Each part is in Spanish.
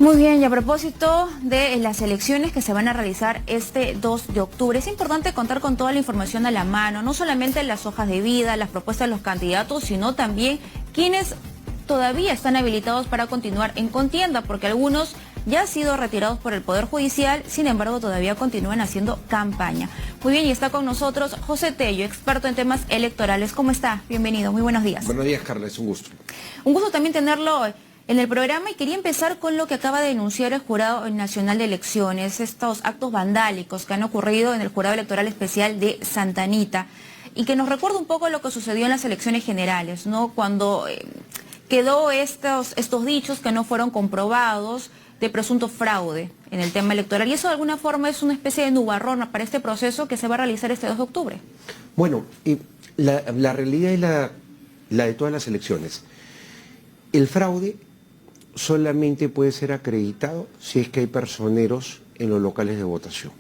Muy bien, y a propósito de las elecciones que se van a realizar este 2 de octubre, es importante contar con toda la información a la mano, no solamente las hojas de vida, las propuestas de los candidatos, sino también quienes todavía están habilitados para continuar en contienda, porque algunos ya han sido retirados por el Poder Judicial, sin embargo todavía continúan haciendo campaña. Muy bien, y está con nosotros José Tello, experto en temas electorales. ¿Cómo está? Bienvenido, muy buenos días. Buenos días, Carla, es un gusto. Un gusto también tenerlo en el programa, y quería empezar con lo que acaba de denunciar el Jurado Nacional de Elecciones, estos actos vandálicos que han ocurrido en el Jurado Electoral Especial de Santa Anita, y que nos recuerda un poco lo que sucedió en las elecciones generales, ¿no? Cuando quedó estos dichos que no fueron comprobados de presunto fraude en el tema electoral, y eso de alguna forma es una especie de nubarrón para este proceso que se va a realizar este 2 de octubre. Bueno, la realidad es la de todas las elecciones. El fraude solamente puede ser acreditado si es que hay personeros en los locales de votación.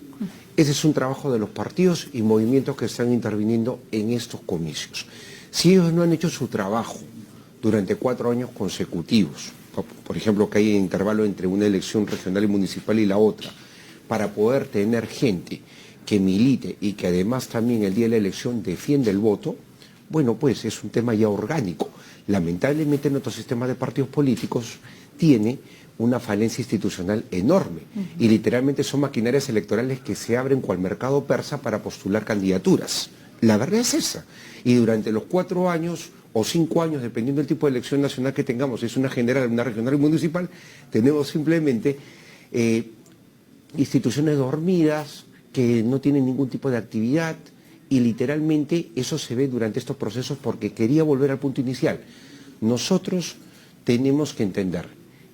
Ese es un trabajo de los partidos y movimientos que están interviniendo en estos comicios. Si ellos no han hecho su trabajo durante 4 años consecutivos, por ejemplo, que hay intervalo entre una elección regional y municipal y la otra, para poder tener gente que milite y que además también el día de la elección defiende el voto, bueno, pues es un tema ya orgánico. Lamentablemente nuestro sistema de partidos políticos tiene una falencia institucional enorme y literalmente son maquinarias electorales que se abren cual mercado persa para postular candidaturas. La verdad es esa. Y durante los 4 años o 5 años, dependiendo del tipo de elección nacional que tengamos, si es una general, una regional y municipal, tenemos simplemente instituciones dormidas que no tienen ningún tipo de actividad, y literalmente eso se ve durante estos procesos, porque quería volver al punto inicial. Nosotros tenemos que entender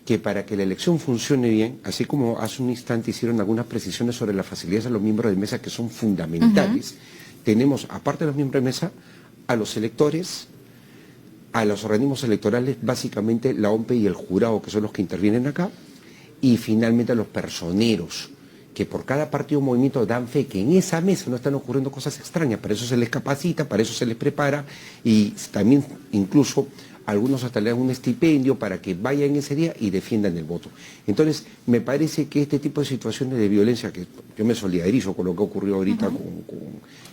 que para que la elección funcione bien, así como hace un instante hicieron algunas precisiones sobre las facilidades a los miembros de mesa que son fundamentales, tenemos, aparte de los miembros de mesa, a los electores, a los organismos electorales, básicamente la OMPE y el jurado, que son los que intervienen acá, y finalmente a los personeros, que por cada partido o movimiento dan fe que en esa mesa no están ocurriendo cosas extrañas. Para eso se les capacita, para eso se les prepara, y también incluso algunos hasta le dan un estipendio para que vayan ese día y defiendan el voto. Entonces, me parece que este tipo de situaciones de violencia, que yo me solidarizo con lo que ocurrió ahorita con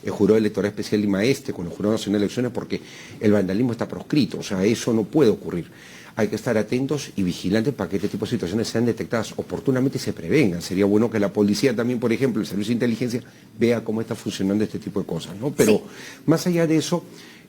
el Jurado Electoral Especial Lima Este, con el Jurado Nacional de Elecciones, porque el vandalismo está proscrito, o sea, eso no puede ocurrir. Hay que estar atentos y vigilantes para que este tipo de situaciones sean detectadas oportunamente y se prevengan. Sería bueno que la policía también, por ejemplo, el Servicio de Inteligencia, vea cómo está funcionando este tipo de cosas, ¿no? Pero más allá de eso,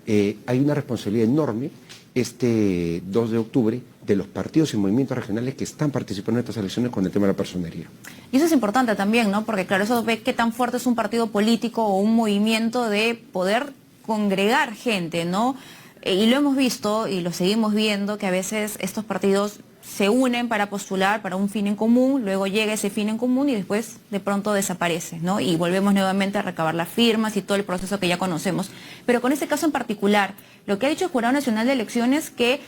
hay una responsabilidad enorme este 2 de octubre de los partidos y movimientos regionales que están participando en estas elecciones con el tema de la personería. Y eso es importante también, ¿no? Porque claro, eso ve qué tan fuerte es un partido político o un movimiento de poder congregar gente, ¿no? Y lo hemos visto y lo seguimos viendo, que a veces estos partidos se unen para postular para un fin en común, luego llega ese fin en común y después de pronto desaparece, ¿no? Y volvemos nuevamente a recabar las firmas y todo el proceso que ya conocemos. Pero con este caso en particular, lo que ha dicho el Jurado Nacional de Elecciones, que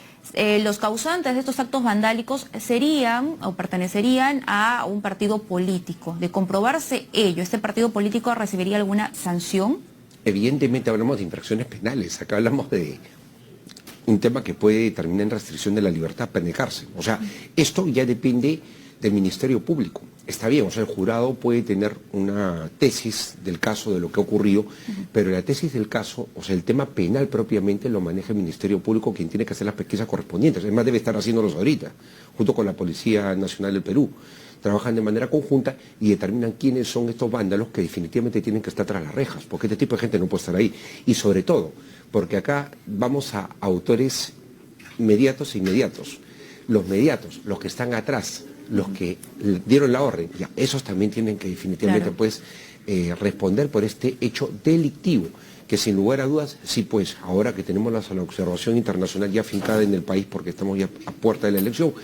los causantes de estos actos vandálicos serían o pertenecerían a un partido político. De comprobarse ello, ¿este partido político recibiría alguna sanción? Evidentemente hablamos de infracciones penales, acá hablamos de un tema que puede terminar en restricción de la libertad para negarse. O sea, esto ya depende del Ministerio Público. Está bien, o sea, el jurado puede tener una tesis del caso, de lo que ha ocurrido, pero la tesis del caso, o sea, el tema penal propiamente lo maneja el Ministerio Público, quien tiene que hacer las pesquisas correspondientes. Además, debe estar haciéndolos ahorita, junto con la Policía Nacional del Perú. Trabajan de manera conjunta y determinan quiénes son estos vándalos que definitivamente tienen que estar tras las rejas, porque este tipo de gente no puede estar ahí. Y sobre todo, porque acá vamos a autores mediatos e inmediatos. Los mediatos, los que están atrás, los que dieron la orden, ya, esos también tienen que definitivamente pues responder por este hecho delictivo, que sin lugar a dudas, sí, pues ahora que tenemos la observación internacional ya afincada en el país, porque estamos ya a puerta de la elección,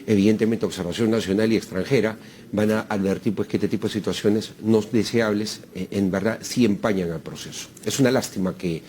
evidentemente observación nacional y extranjera van a advertir pues que este tipo de situaciones no deseables en verdad sí empañan al proceso. Es una lástima que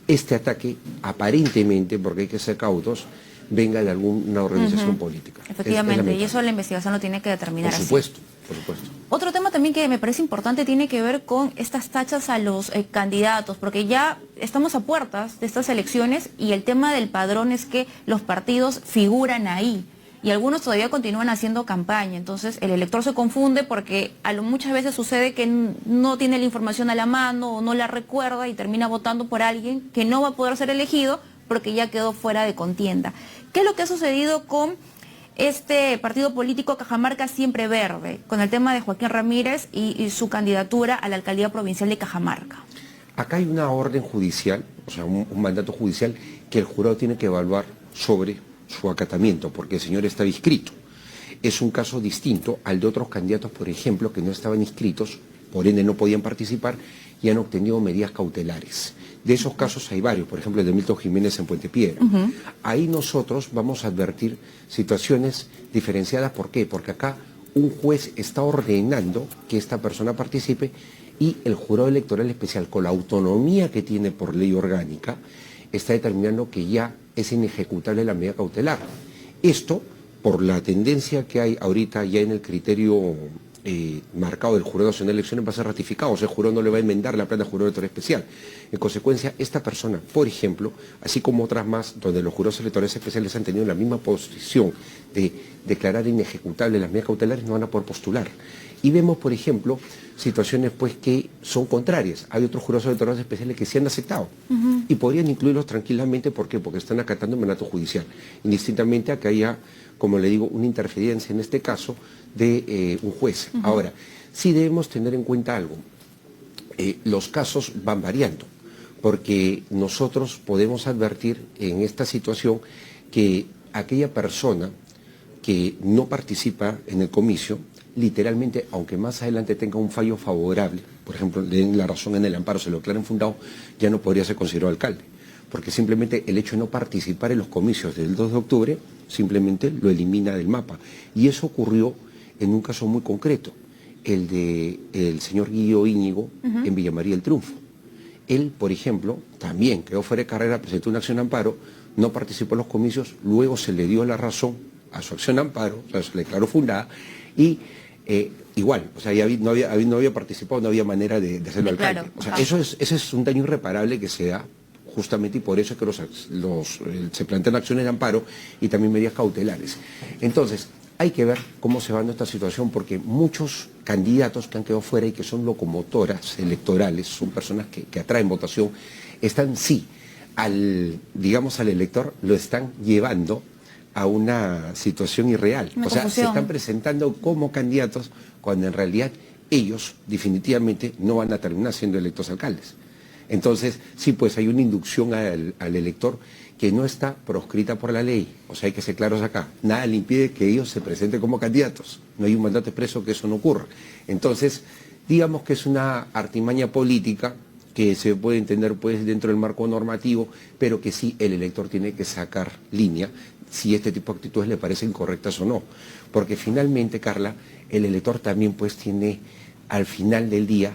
este ataque aparentemente, porque hay que ser cautos, venga de alguna organización política. Efectivamente, y eso la investigación lo tiene que determinar. Por supuesto, por supuesto. Otro tema también que me parece importante tiene que ver con estas tachas a los candidatos, porque ya estamos a puertas de estas elecciones y el tema del padrón es que los partidos figuran ahí. y algunos todavía continúan haciendo campaña. Entonces el elector se confunde porque muchas veces sucede que no tiene la información a la mano o no la recuerda y termina votando por alguien que no va a poder ser elegido porque ya quedó fuera de contienda. ¿Qué es lo que ha sucedido con este partido político Cajamarca Siempre Verde, con el tema de Joaquín Ramírez y su candidatura a la alcaldía provincial de Cajamarca? Acá hay una orden judicial, o sea, un mandato judicial que el jurado tiene que evaluar sobre su acatamiento, porque el señor estaba inscrito. Es un caso distinto al de otros candidatos, por ejemplo, que no estaban inscritos, por ende no podían participar y han obtenido medidas cautelares. De esos casos hay varios, por ejemplo el de Milton Jiménez en Puente Piedra. Ahí nosotros vamos a advertir situaciones diferenciadas. ¿Por qué? Porque acá un juez está ordenando que esta persona participe y el jurado electoral especial, con la autonomía que tiene por ley orgánica, está determinando que ya es inejecutable la medida cautelar. Esto, por la tendencia que hay ahorita ya en el criterio marcado del Jurado Nacional de Elecciones, va a ser ratificado, o sea, el jurado no le va a enmendar la plana al jurado electoral especial. En consecuencia, esta persona, por ejemplo, así como otras más, donde los jurados electorales especiales han tenido la misma posición de declarar inejecutables las medidas cautelares, no van a poder postular. Y vemos, por ejemplo, situaciones pues que son contrarias. Hay otros jurados electorales especiales que sí han aceptado y podrían incluirlos tranquilamente. ¿Por qué? Porque están acatando el mandato judicial, indistintamente a que haya, como le digo, una interferencia en este caso de un juez. Ahora, sí debemos tener en cuenta algo. Los casos van variando, porque nosotros podemos advertir en esta situación que aquella persona que no participa en el comicio, literalmente, aunque más adelante tenga un fallo favorable, por ejemplo, le den la razón en el amparo, se lo declaren fundado, ya no podría ser considerado alcalde, porque simplemente el hecho de no participar en los comicios del 2 de octubre, simplemente lo elimina del mapa. Y eso ocurrió en un caso muy concreto, el del señor Guido Íñigo en Villa María del Triunfo. Él, por ejemplo, también quedó fuera de carrera, presentó una acción de amparo, no participó en los comicios, luego se le dio la razón a su acción de amparo, o sea, se le declaró fundada, y igual, o sea, no había participado, no había manera de hacerlo alcalde. Claro. O sea, ese es un daño irreparable que se da justamente, y por eso es que se plantean acciones de amparo y también medidas cautelares. Entonces, hay que ver cómo se va dando esta situación, porque muchos candidatos que han quedado fuera y que son locomotoras electorales, son personas que atraen votación, están al elector lo están llevando a una situación irreal. O sea, se están presentando como candidatos cuando en realidad ellos definitivamente no van a terminar siendo electos alcaldes. Entonces, sí, pues hay una inducción al elector que no está proscrita por la ley. O sea, hay que ser claros acá. Nada le impide que ellos se presenten como candidatos. No hay un mandato expreso que eso no ocurra. Entonces, digamos que es una artimaña política que se puede entender pues dentro del marco normativo, pero que sí el elector tiene que sacar línea si este tipo de actitudes le parecen correctas o no. Porque finalmente, Carla, el elector también pues tiene al final del día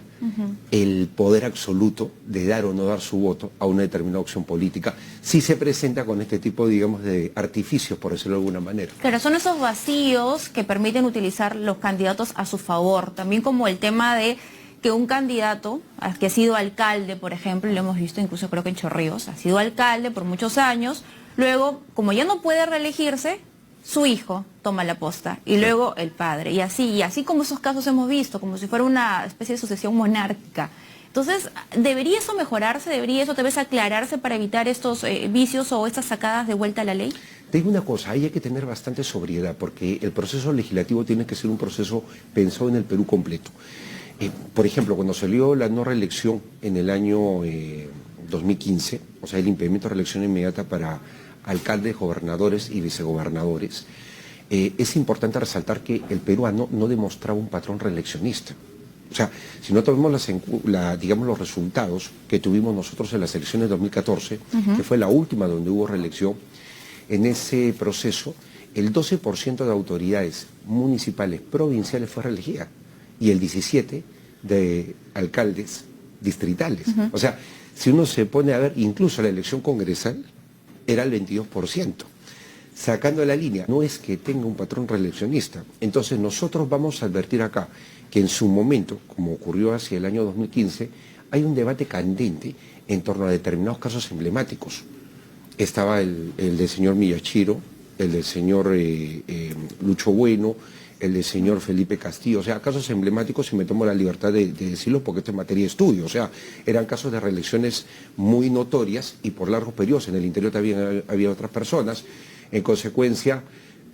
el poder absoluto de dar o no dar su voto a una determinada opción política, si se presenta con este tipo, digamos, de artificios, por decirlo de alguna manera. Claro, son esos vacíos que permiten utilizar los candidatos a su favor, también como el tema de que un candidato que ha sido alcalde, por ejemplo, lo hemos visto incluso creo que en Chorrillos, ha sido alcalde por muchos años, luego, como ya no puede reelegirse, su hijo toma la posta y luego el padre, y así como esos casos hemos visto, como si fuera una especie de sucesión monárquica. Entonces, ¿debería eso mejorarse? ¿Debería eso tal vez aclararse para evitar estos vicios o estas sacadas de vuelta a la ley? Te digo una cosa, ahí hay que tener bastante sobriedad, porque el proceso legislativo tiene que ser un proceso pensado en el Perú completo. Por ejemplo, cuando salió la no reelección en el año 2015, o sea, el impedimento de reelección inmediata para alcaldes, gobernadores y vicegobernadores, es importante resaltar que el peruano no demostraba un patrón reeleccionista. O sea, si no tomamos digamos, los resultados que tuvimos nosotros en las elecciones de 2014, que fue la última donde hubo reelección, en ese proceso el 12% de autoridades municipales provinciales fue reelegida y el 17% de alcaldes distritales. O sea, si uno se pone a ver, incluso la elección congresal era el 22%. Sacando la línea, no es que tenga un patrón reeleccionista. Entonces nosotros vamos a advertir acá que en su momento, como ocurrió hacia el año 2015, hay un debate candente en torno a determinados casos emblemáticos. Estaba el del señor Miyashiro, el del señor Lucho Bueno, el del señor Felipe Castillo, o sea, casos emblemáticos, y me tomo la libertad de decirlo porque esto es materia de estudio, o sea, eran casos de reelecciones muy notorias y por largos periodos. En el interior también había otras personas. En consecuencia,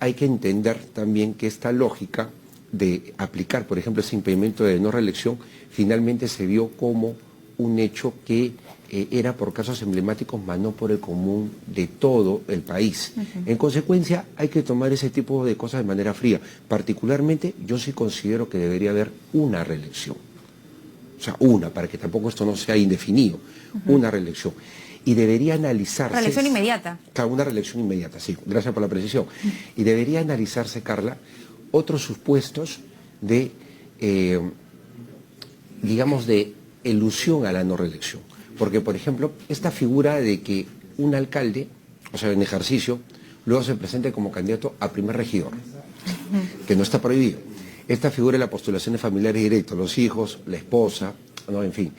hay que entender también que esta lógica de aplicar, por ejemplo, ese impedimento de no reelección, finalmente se vio como un hecho que era por casos emblemáticos, más no por el común de todo el país. En consecuencia, hay que tomar ese tipo de cosas de manera fría. Particularmente, yo sí considero que debería haber una reelección. O sea, una, para que tampoco esto no sea indefinido, una reelección. Y debería analizarse... Reelección inmediata. Claro, una reelección inmediata, sí, gracias por la precisión. Y debería analizarse, Carla, otros supuestos de, digamos, de elusión a la no reelección. Porque, por ejemplo, esta figura de que un alcalde, o sea, en ejercicio, luego se presente como candidato a primer regidor, que no está prohibido. Esta figura de la postulación de familiares directos, los hijos, la esposa, no, en fin.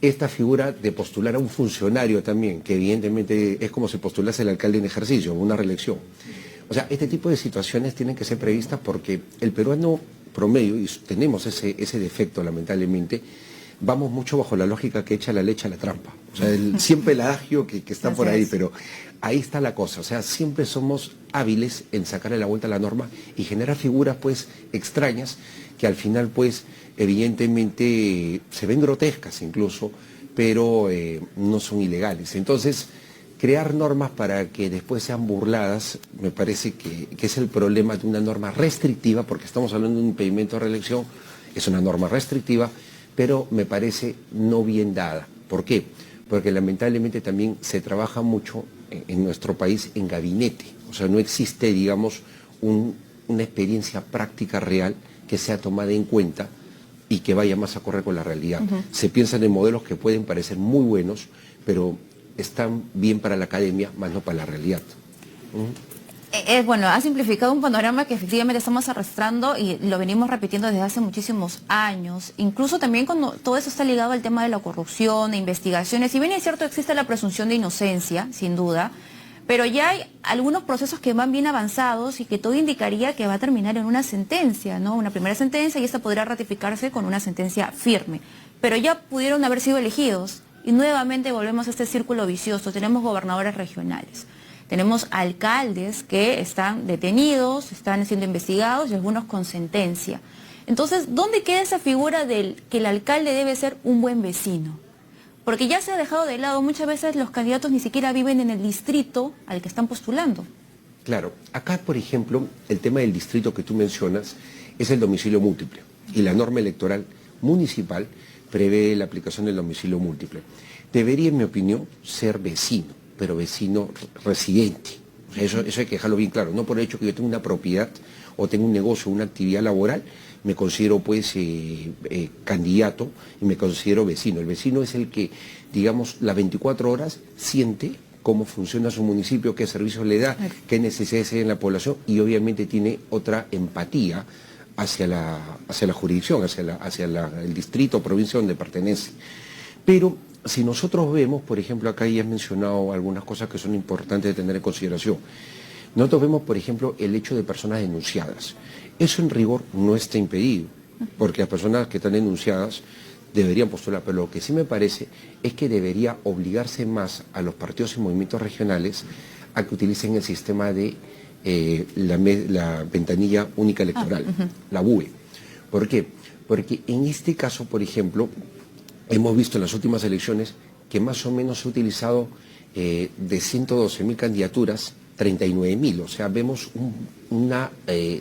Esta figura de postular a un funcionario también, que evidentemente es como si postulase el alcalde en ejercicio, una reelección. O sea, este tipo de situaciones tienen que ser previstas porque el peruano promedio, y tenemos ese defecto lamentablemente, vamos mucho bajo la lógica que echa la leche a la trampa. O sea, siempre el adagio que está por ahí, pero ahí está la cosa. O sea, siempre somos hábiles en sacarle la vuelta a la norma y generar figuras, pues, extrañas, que al final, pues, evidentemente se ven grotescas incluso, pero no son ilegales. Entonces, crear normas para que después sean burladas, me parece que es el problema de una norma restrictiva, porque estamos hablando de un impedimento de reelección, es una norma restrictiva, pero me parece no bien dada. ¿Por qué? Porque lamentablemente también se trabaja mucho en nuestro país en gabinete. O sea, no existe, digamos, una experiencia práctica real que sea tomada en cuenta y que vaya más acorde con la realidad. Se piensan en modelos que pueden parecer muy buenos, pero están bien para la academia, más no para la realidad. Bueno, ha simplificado un panorama que efectivamente estamos arrastrando y lo venimos repitiendo desde hace muchísimos años. Incluso también cuando todo eso está ligado al tema de la corrupción, de investigaciones. Si bien es cierto, existe la presunción de inocencia, sin duda, pero ya hay algunos procesos que van bien avanzados y que todo indicaría que va a terminar en una sentencia, ¿no? Una primera sentencia, y esta podrá ratificarse con una sentencia firme. Pero ya pudieron haber sido elegidos y nuevamente volvemos a este círculo vicioso. Tenemos gobernadores regionales. Tenemos alcaldes que están detenidos, están siendo investigados y algunos con sentencia. Entonces, ¿dónde queda esa figura del que el alcalde debe ser un buen vecino? Porque ya se ha dejado de lado, muchas veces los candidatos ni siquiera viven en el distrito al que están postulando. Claro, acá por ejemplo, el tema del distrito que tú mencionas es el domicilio múltiple y la norma electoral municipal prevé la aplicación del domicilio múltiple. Debería, en mi opinión, ser vecino, pero vecino residente. O sea, eso hay que dejarlo bien claro. No por el hecho que yo tenga una propiedad o tenga un negocio, una actividad laboral, me considero pues candidato y me considero vecino. El vecino es el que, digamos, las 24 horas siente cómo funciona su municipio, qué servicios le da, qué necesidades hay en la población y obviamente tiene otra empatía hacia la jurisdicción, hacia el distrito o provincia donde pertenece. Pero si nosotros vemos, por ejemplo, acá ya has mencionado algunas cosas que son importantes de tener en consideración. Nosotros vemos, por ejemplo, el hecho de personas denunciadas. Eso en rigor no está impedido, porque las personas que están denunciadas deberían postular, pero lo que sí me parece es que debería obligarse más a los partidos y movimientos regionales a que utilicen el sistema de la ventanilla única electoral, la VUE. ¿Por qué? Porque en este caso, por ejemplo, hemos visto en las últimas elecciones que más o menos se ha utilizado de 112.000 candidaturas, 39.000, o sea, vemos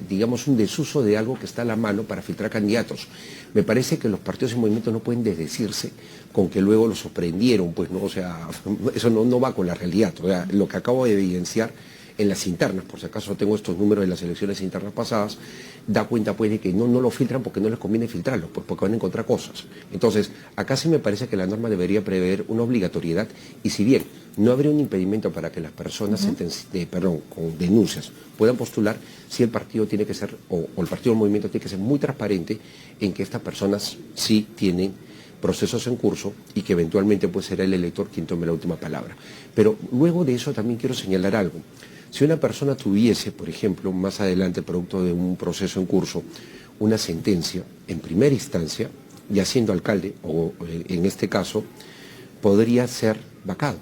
digamos un desuso de algo que está a la mano para filtrar candidatos. Me parece que los partidos y movimientos no pueden desdecirse con que luego los sorprendieron, pues no, o sea, eso no va con la realidad. O sea, lo que acabo de evidenciar en las internas, por si acaso tengo estos números de las elecciones internas pasadas, da cuenta pues de que no lo filtran porque no les conviene filtrarlo, pues porque van a encontrar cosas. Entonces, acá sí me parece que la norma debería prever una obligatoriedad y si bien no habría un impedimento para que las personas con denuncias puedan postular, sí el partido tiene que ser, o el partido o el movimiento tiene que ser muy transparente en que estas personas sí tienen procesos en curso y que eventualmente pues será el elector quien tome la última palabra. Pero luego de eso también quiero señalar algo. Si una persona tuviese, por ejemplo, más adelante, producto de un proceso en curso, una sentencia en primera instancia, ya siendo alcalde, o en este caso, podría ser vacado.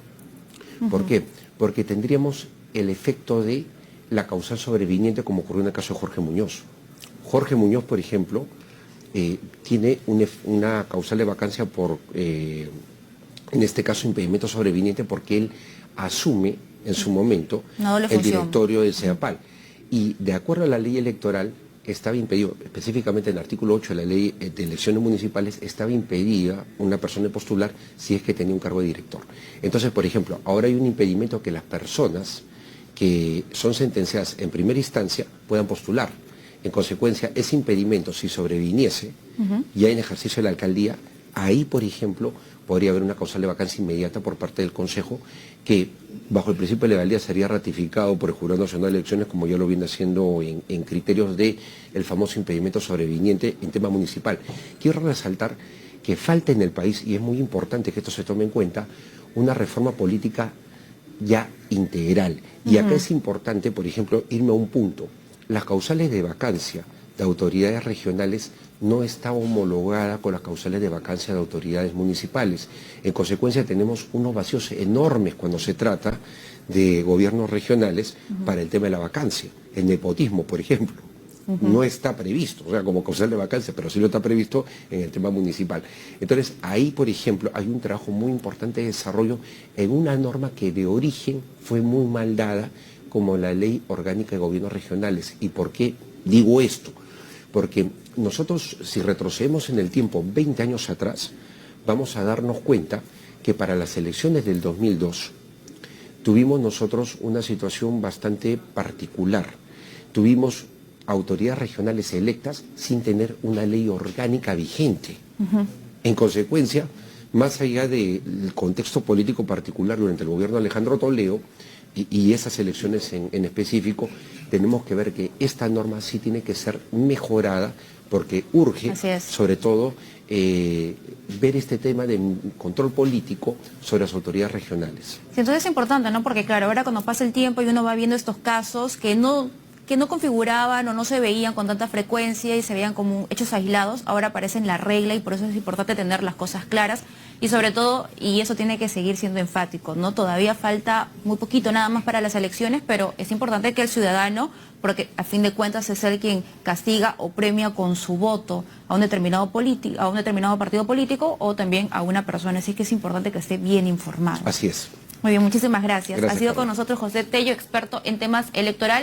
¿Por qué? Porque tendríamos el efecto de la causal sobreviniente, como ocurrió en el caso de Jorge Muñoz. Jorge Muñoz, por ejemplo, tiene una causal de vacancia por, en este caso, impedimento sobreviniente, porque él asume en su momento el directorio del CEDAPAL. Y de acuerdo a la ley electoral, estaba impedido, específicamente en el artículo 8 de la ley de elecciones municipales, estaba impedida una persona de postular si es que tenía un cargo de director. Entonces, por ejemplo, ahora hay un impedimento que las personas que son sentenciadas en primera instancia puedan postular. En consecuencia, ese impedimento, si sobreviniese ya en ejercicio de la alcaldía, ahí, por ejemplo, podría haber una causal de vacancia inmediata por parte del Consejo que, bajo el principio de legalidad, sería ratificado por el Jurado Nacional de Elecciones, como ya lo viene haciendo en criterios del famoso impedimento sobreviniente en tema municipal. Quiero resaltar que falta en el país, y es muy importante que esto se tome en cuenta, una reforma política ya integral. Y acá es importante, por ejemplo, irme a un punto. Las causales de vacancia de autoridades regionales no está homologada con las causales de vacancia de autoridades municipales. En consecuencia, tenemos unos vacíos enormes cuando se trata de gobiernos regionales para el tema de la vacancia. El nepotismo, por ejemplo, no está previsto, o sea, como causal de vacancia, pero sí lo está previsto en el tema municipal. Entonces, ahí, por ejemplo, hay un trabajo muy importante de desarrollo en una norma que de origen fue muy mal dada, como la Ley Orgánica de Gobiernos Regionales. ¿Y por qué digo esto? Porque nosotros, si retrocedemos en el tiempo 20 años atrás, vamos a darnos cuenta que para las elecciones del 2002 tuvimos nosotros una situación bastante particular. Tuvimos autoridades regionales electas sin tener una ley orgánica vigente. En consecuencia, más allá del contexto político particular durante el gobierno de Alejandro Toledo, y esas elecciones en específico, tenemos que ver que esta norma sí tiene que ser mejorada porque urge, sobre todo, ver este tema de control político sobre las autoridades regionales. Sí, entonces es importante, ¿no? Porque claro, ahora cuando pasa el tiempo y uno va viendo estos casos que no configuraban o no se veían con tanta frecuencia y se veían como hechos aislados, ahora aparecen la regla y por eso es importante tener las cosas claras y sobre todo, y eso tiene que seguir siendo enfático, ¿no? Todavía falta muy poquito nada más para las elecciones, pero es importante que el ciudadano, porque a fin de cuentas es él quien castiga o premia con su voto a un determinado partido político o también a una persona, así que es importante que esté bien informado. Así es. Muy bien, muchísimas gracias. Gracias, Ha sido Carlos. con nosotros José Tello, experto en temas electorales.